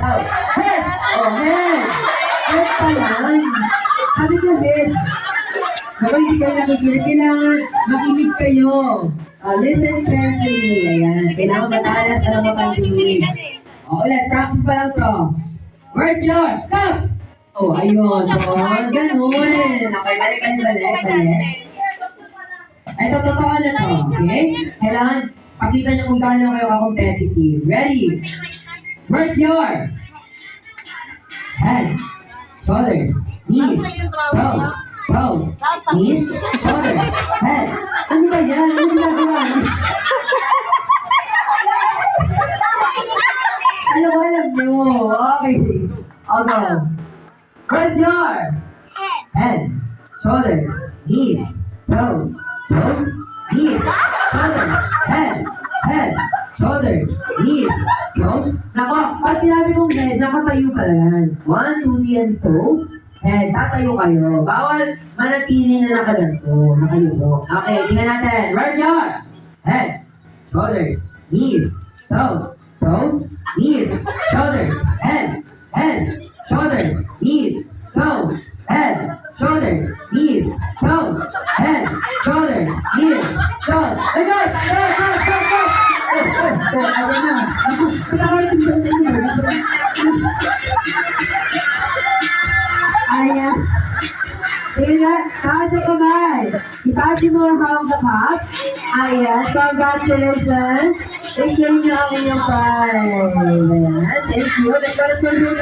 Oh, head! Oh, head! Head pa lang. Sabi ko head. Kapag hindi kayo nakikinig, kailangan makinig kayo. Listen carefully. Ayan. Kailangan matalas na mapansinig. Ulit, practice pa lang to. Where's your cup? Oh, ayun. Oh, ganun. Okay, balik. Ito, totoo na to. Okay? Kailangan pakita nyo kung gaano kayo ka-competitive. Ready? Where's your head, shoulders, knees, toes, knees, shoulders, head. Ano ba yan? Ano ginagawa? Alam nyo. Okay. I'll go. Where's your head, shoulders, knees, toes, knees, shoulders, head, shoulders, knees, toes. Nako, pag sinabi kong head, nakatayo pala yan. 1, 2, 3, and toes. Head, tatayo kayo. Bawal manatili na nakaganto, nakayuko. Okay, tingnan natin. Where's your head, shoulders, knees, toes, knees, shoulders, head, shoulders, knees, toes, head, shoulders, knees, toes, head, shoulders, knees, toes. Hey guys! Go! Ayun na. Ayan. Tingnan, taas sa kamay. Itaas mo ang hawak na cup. Ayan, congratulations. Thank you ang inyong prize. Ayan, thank you. Let's go to